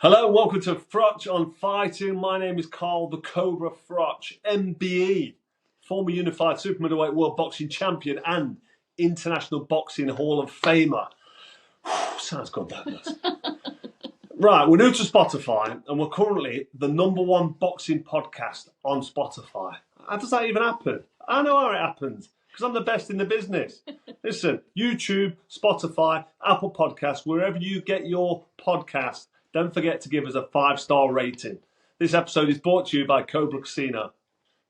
Hello and welcome to Froch on Fighting. My name is Carl the Cobra Froch, MBE, former Unified Super Middleweight World Boxing Champion and International Boxing Hall of Famer. Sounds good, that does. Right, we're new to Spotify and we're currently the #1 boxing podcast on Spotify. How does that even happen? I know how it happens because I'm the best in the business. Listen, YouTube, Spotify, Apple Podcasts, wherever you get your podcast, don't forget to give us a 5-star rating. This episode is brought to you by Cobra Casino.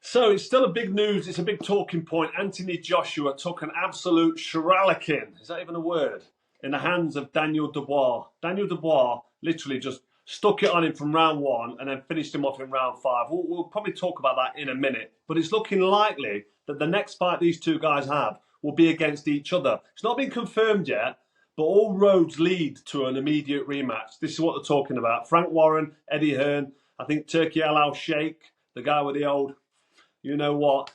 So it's still a big news, it's a big talking point. Anthony Joshua took an absolute shellacking, is that even a word, in the hands of Daniel Dubois. Daniel Dubois literally just stuck it on him from round 1 and then finished him off in round 5. We'll probably talk about that in a minute, but it's looking likely that the next fight these two guys have will be against each other. It's not been confirmed yet, but all roads lead to an immediate rematch. This is what they're talking about. Frank Warren, Eddie Hearn, I think Turki Al Sheikh, the guy with the old, you know what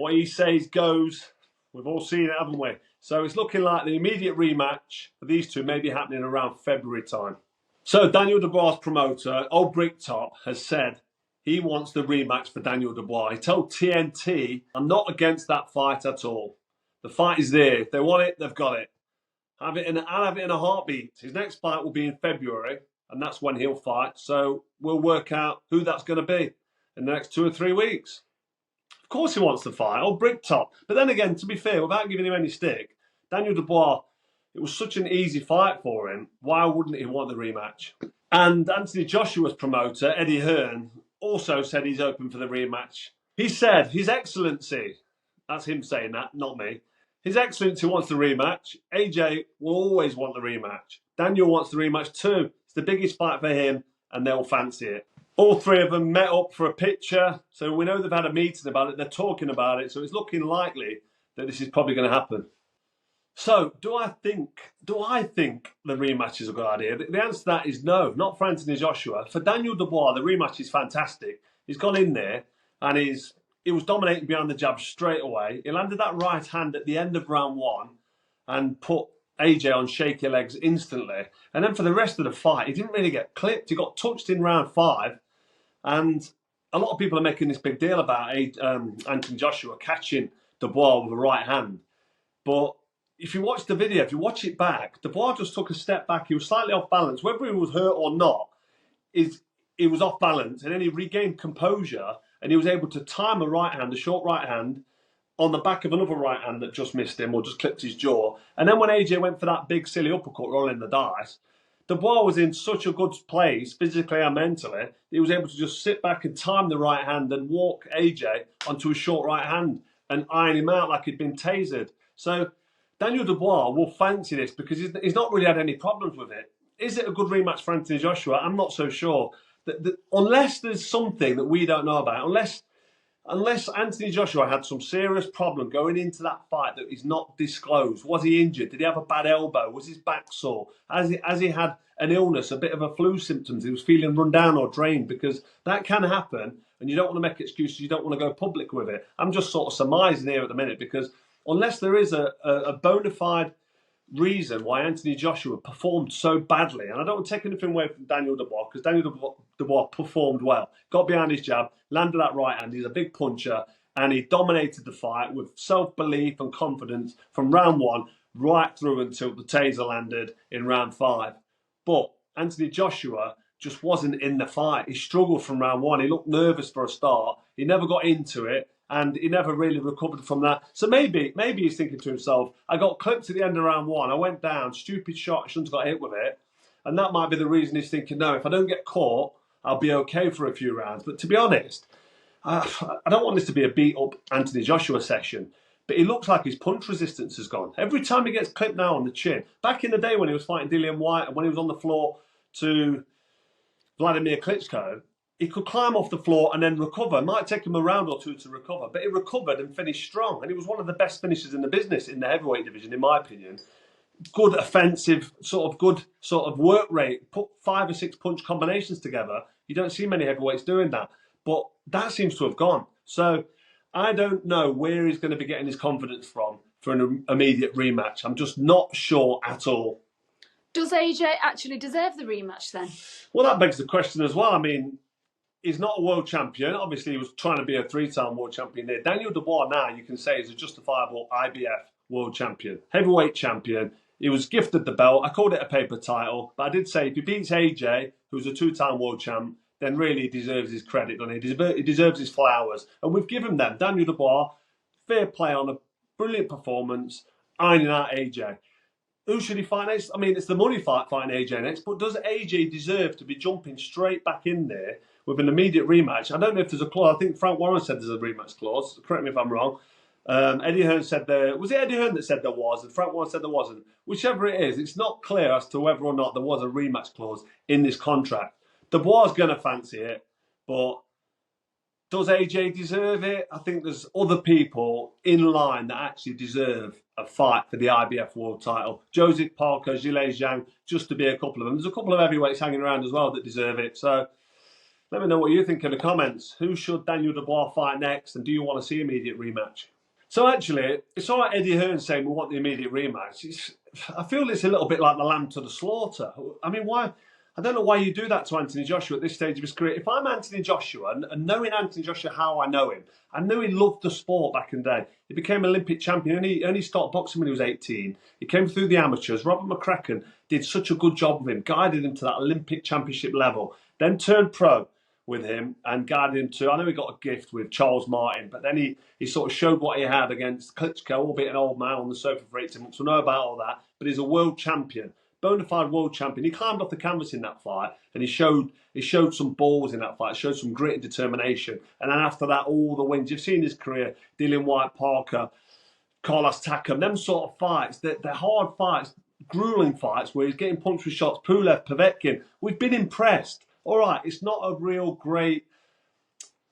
he says goes. We've all seen it, haven't we? So it's looking like the immediate rematch for these two may be happening around February time. So Daniel Dubois' promoter, Old Bricktop, has said he wants the rematch for Daniel Dubois. He told TNT, I'm not against that fight at all. The fight is there. If they want it, they've got it. I'll have it in a heartbeat. His next fight will be in February, and that's when he'll fight. So we'll work out who that's going to be in the next 2 or 3 weeks. Of course he wants to fight. Old Bricktop. But then again, to be fair, without giving him any stick, Daniel Dubois, it was such an easy fight for him. Why wouldn't he want the rematch? And Anthony Joshua's promoter, Eddie Hearn, also said he's open for the rematch. He said, His Excellency, that's him saying that, not me. His Excellency wants the rematch. AJ will always want the rematch. Daniel wants the rematch too. It's the biggest fight for him, and they'll fancy it. All three of them met up for a picture, so we know they've had a meeting about it. They're talking about it, so it's looking likely that this is probably going to happen. So, do I think the rematch is a good idea? The answer to that is no, not for Anthony Joshua. For Daniel Dubois, the rematch is fantastic. He's gone in there and he was dominating behind the jab straight away. He landed that right hand at the end of round 1 and put AJ on shaky legs instantly. And then for the rest of the fight, he didn't really get clipped. He got touched in round 5. And a lot of people are making this big deal about Anthony Joshua catching Dubois with a right hand. But if you watch the video, if you watch it back, Dubois just took a step back. He was slightly off balance. Whether he was hurt or not, he was off balance. And then he regained composure and he was able to time a right hand, a short right hand, on the back of another right hand that just missed him or just clipped his jaw. And then when AJ went for that big silly uppercut rolling the dice, Dubois was in such a good place, physically and mentally, he was able to just sit back and time the right hand and walk AJ onto a short right hand and iron him out like he'd been tasered. So Daniel Dubois will fancy this because he's not really had any problems with it. Is it a good rematch for Anthony Joshua? I'm not so sure. Unless there's something that we don't know about, unless Anthony Joshua had some serious problem going into that fight that is not disclosed. Was he injured? Did he have a bad elbow? Was his back sore? Has he had an illness, a bit of a flu symptoms? He was feeling run down or drained, because that can happen and you don't want to make excuses. You don't want to go public with it. I'm just sort of surmising here at the minute, because unless there is a bona fide reason why Anthony Joshua performed so badly, and I don't want to take anything away from Daniel Dubois, because Daniel Dubois performed well, got behind his jab, landed that right hand, he's a big puncher, and he dominated the fight with self-belief and confidence from round 1 right through until the taser landed in round 5. But Anthony Joshua just wasn't in the fight. He struggled from round 1. He looked nervous for a start. He never got into it, and he never really recovered from that. So maybe he's thinking to himself, I got clipped at the end of round 1. I went down, stupid shot, shouldn't have got hit with it. And that might be the reason he's thinking, no, if I don't get caught, I'll be okay for a few rounds. But to be honest, I don't want this to be a beat-up Anthony Joshua session, but he looks like his punch resistance has gone. Every time he gets clipped now on the chin, back in the day when he was fighting Dillian Whyte and when he was on the floor to Vladimir Klitschko, he could climb off the floor and then recover. It might take him a round or 2 to recover, but he recovered and finished strong. And he was one of the best finishers in the business in the heavyweight division, in my opinion. Good offensive, good work rate. Put 5 or 6 punch combinations together. You don't see many heavyweights doing that. But that seems to have gone. So I don't know where he's going to be getting his confidence from for an immediate rematch. I'm just not sure at all. Does AJ actually deserve the rematch then? Well, that begs the question as well. I mean, he's not a world champion. Obviously, he was trying to be a 3-time world champion there. Daniel Dubois now, you can say, is a justifiable IBF world champion, heavyweight champion. He was gifted the belt. I called it a paper title, but I did say if he beats AJ, who's a 2-time world champ, then really he deserves his credit, doesn't he? He deserves his flowers. And we've given them. Daniel Dubois, fair play on a brilliant performance, ironing out AJ. Who should he fight next? I mean, it's the money fight fighting AJ next, but does AJ deserve to be jumping straight back in there with an immediate rematch? I don't know if there's a clause. I think Frank Warren said there's a rematch clause. Correct me if I'm wrong. Eddie Hearn said there was. It Eddie Hearn that said there was, and Frank Warren said there wasn't. Whichever it is, it's not clear as to whether or not there was a rematch clause in this contract. Dubois is going to fancy it, but does AJ deserve it? I think there's other people in line that actually deserve a fight for the IBF world title. Joseph Parker, Zhilei Zhang, just to be a couple of them. There's a couple of heavyweights hanging around as well that deserve it. So let me know what you think in the comments. Who should Daniel Dubois fight next? And do you want to see immediate rematch? So actually, it's all right Eddie Hearn saying we want the immediate rematch. I feel it's a little bit like the lamb to the slaughter. I mean, why? I don't know why you do that to Anthony Joshua at this stage of his career. If I'm Anthony Joshua, and knowing Anthony Joshua how I know him, I knew he loved the sport back in the day. He became Olympic champion. He only started boxing when he was 18. He came through the amateurs. Robert McCracken did such a good job with him, guided him to that Olympic championship level, then turned pro with him and guided him to, I know he got a gift with Charles Martin, but then he sort of showed what he had against Klitschko, albeit an old man on the sofa for 18 months. We know about all that, but he's a world champion. Bona fide world champion. He climbed off the canvas in that fight and he showed some balls in that fight, showed some grit and determination. And then after that, all the wins. You've seen his career, Dillian White, Parker, Carlos Takam, them sort of fights, they're hard fights, grueling fights where he's getting punched with shots, Pulev, Povetkin. We've been impressed. All right, it's not a great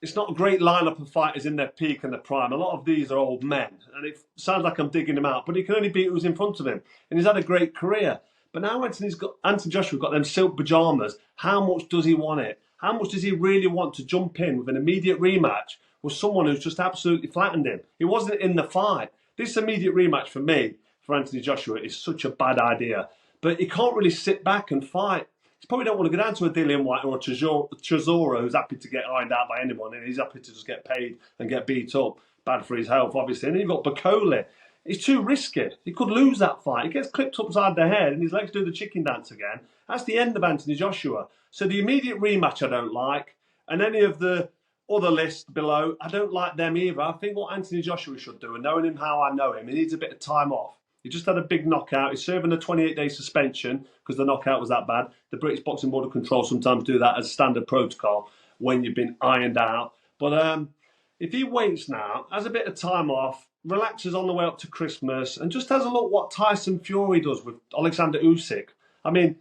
lineup of fighters in their peak and their prime. A lot of these are old men, and it sounds like I'm digging him out, but he can only beat who's in front of him. And he's had a great career. But now Anthony Joshua got them silk pajamas. How much does he want it? How much does he really want to jump in with an immediate rematch with someone who's just absolutely flattened him? He wasn't in the fight. This immediate rematch for me, for Anthony Joshua, is such a bad idea. But he can't really sit back and fight. He probably don't want to go down to a Dillian White or a Chisora who's happy to get ironed out by anyone, and he's happy to just get paid and get beat up. Bad for his health, obviously. And then you've got Bacoli. It's too risky. He could lose that fight. He gets clipped upside the head and his legs do the chicken dance again. That's the end of Anthony Joshua. So the immediate rematch I don't like, and any of the other lists below, I don't like them either. I think what Anthony Joshua should do, and knowing him how I know him, he needs a bit of time off. He just had a big knockout. He's serving a 28-day suspension because the knockout was that bad. The British Boxing Board of Control sometimes do that as standard protocol when you've been ironed out. But if he waits now, has a bit of time off, relaxes on the way up to Christmas, and just has a look what Tyson Fury does with Alexander Usyk. I mean,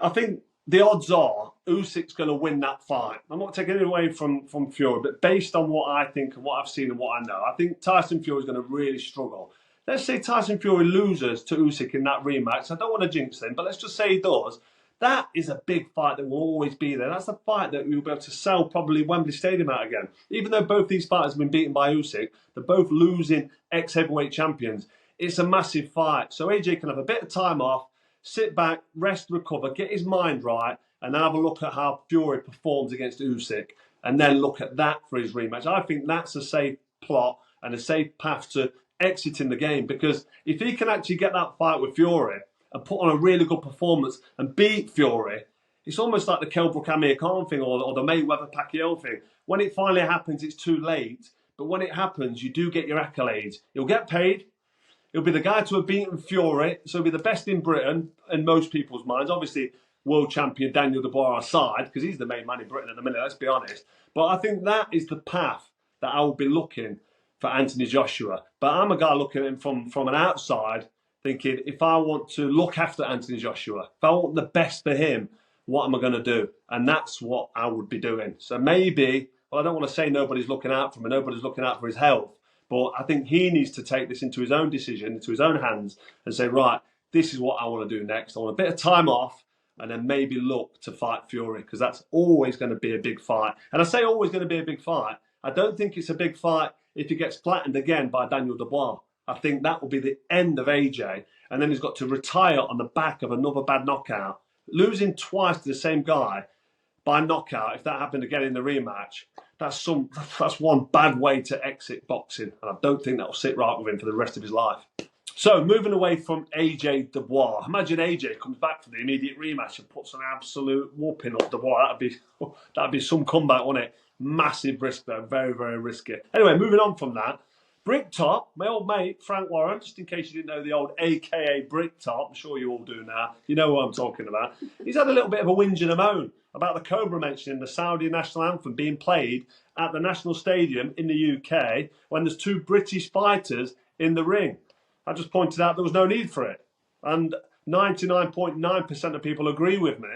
I think the odds are Usyk's going to win that fight. I'm not taking it away from Fury, but based on what I think and what I've seen and what I know, I think Tyson Fury is going to really struggle. Let's say Tyson Fury loses to Usyk in that rematch. I don't want to jinx him, but let's just say he does. That is a big fight that will always be there. That's a fight that you'll be able to sell probably Wembley Stadium out again. Even though both these fighters have been beaten by Usyk, they're both losing ex-heavyweight champions. It's a massive fight. So AJ can have a bit of time off, sit back, rest, recover, get his mind right, and then have a look at how Fury performs against Usyk, and then look at that for his rematch. I think that's a safe plot and a safe path to exiting the game, because if he can actually get that fight with Fury and put on a really good performance and beat Fury, it's almost like the Kell Brook Amir Khan thing or the Mayweather Pacquiao thing. When it finally happens, it's too late. But when it happens, you do get your accolades. You'll get paid. He'll be the guy to have beaten Fury, so he'll be the best in Britain in most people's minds. Obviously, world champion Daniel Dubois aside, because he's the main man in Britain at the minute, let's be honest. But I think that is the path that I will be looking for Anthony Joshua. But I'm a guy looking at him from an outside, thinking, if I want to look after Anthony Joshua, if I want the best for him, what am I going to do? And that's what I would be doing. So maybe, well, I don't want to say nobody's looking out for him and nobody's looking out for his health, but I think he needs to take this into his own decision, into his own hands, and say, right, this is what I want to do next. I want a bit of time off, and then maybe look to fight Fury, because that's always going to be a big fight. And I say always going to be a big fight. I don't think it's a big fight if he gets flattened again by Daniel Dubois. I think that will be the end of AJ. and then he's got to retire on the back of another bad knockout. Losing twice to the same guy by knockout, if that happened again in the rematch, that's one bad way to exit boxing, and I don't think that'll sit right with him for the rest of his life. So, moving away from AJ Dubois, imagine AJ comes back for the immediate rematch and puts an absolute whooping up Dubois. That'd be some comeback, wouldn't it? Massive risk though, very, very risky. Anyway, moving on from that, Bricktop, my old mate Frank Warren, just in case you didn't know the old AKA Bricktop, I'm sure you all do now. You know what I'm talking about. He's had a little bit of a whinge and a moan about the Cobra mentioning the Saudi national anthem being played at the National Stadium in the UK when there's two British fighters in the ring. I just pointed out there was no need for it. And 99.9% of people agree with me.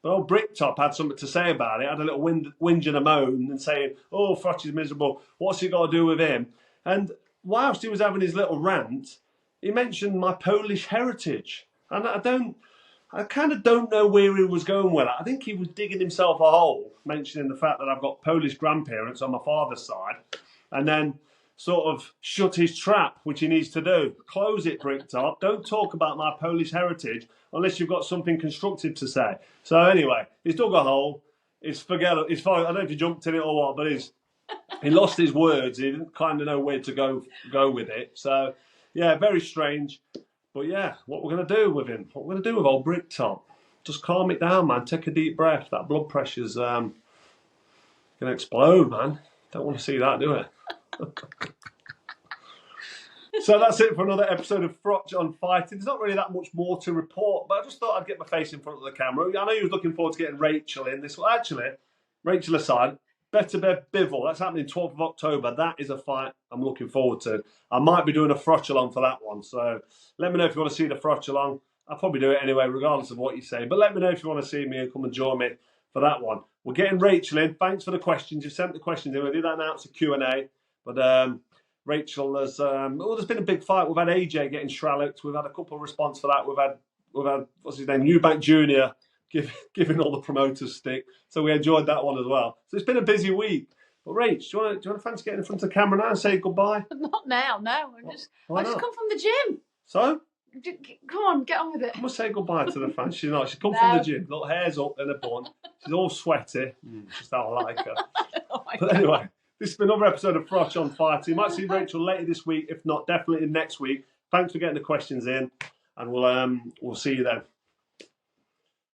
But old Bricktop had something to say about it, had a little whinge and a moan and saying, oh, Froch is miserable, what's he got to do with him? And whilst he was having his little rant, he mentioned my Polish heritage. And I kind of don't know where he was going with it. I think he was digging himself a hole, mentioning the fact that I've got Polish grandparents on my father's side. And then sort of shut his trap, which he needs to do. Close it, Bricktop. Don't talk about my Polish heritage unless you've got something constructive to say. So anyway, he's dug a hole. I don't know if he jumped in it or what, but he lost his words. He didn't kind of know where to go with it. So yeah, very strange. But yeah, what we're going to do with him? What we're going to do with old Bricktop? Just calm it down, man. Take a deep breath. That blood pressure's going to explode, man. Don't want to see that, do I? So that's it for another episode of Froch on Fighting. There's not really that much more to report, but I just thought I'd get my face in front of the camera. I know you was looking forward to getting Rachel in this one. Actually, Rachel aside, Better Bivol, that's happening 12th of October. That is a fight I'm looking forward to. I might be doing a Froch along for that one. So let me know if you want to see the Froch along. I'll probably do it anyway, regardless of what you say. But let me know if you want to see me and come and join me for that one. We're getting Rachel in. Thanks for the questions. You've sent the questions in. We did that now. It's a Q&A. But Rachel has... there's been a big fight. We've had AJ getting shralloced. We've had a couple of response for that. We've had what's his name? Eubank Jr. giving all the promoters stick. So we enjoyed that one as well. So it's been a busy week. But Rach, do you want to fancy getting in front of the camera now and say goodbye? Not now, no. I just come from the gym. So? Come on, get on with it. I'm going to say goodbye to the fans. She's not. She's come from the gym. Little hair's up in a bun. She's all sweaty. Just how I like her. But anyway, this has been another episode of Froch on Fighting. You might see Rachel later this week. If not, definitely next week. Thanks for getting the questions in. And we'll see you then.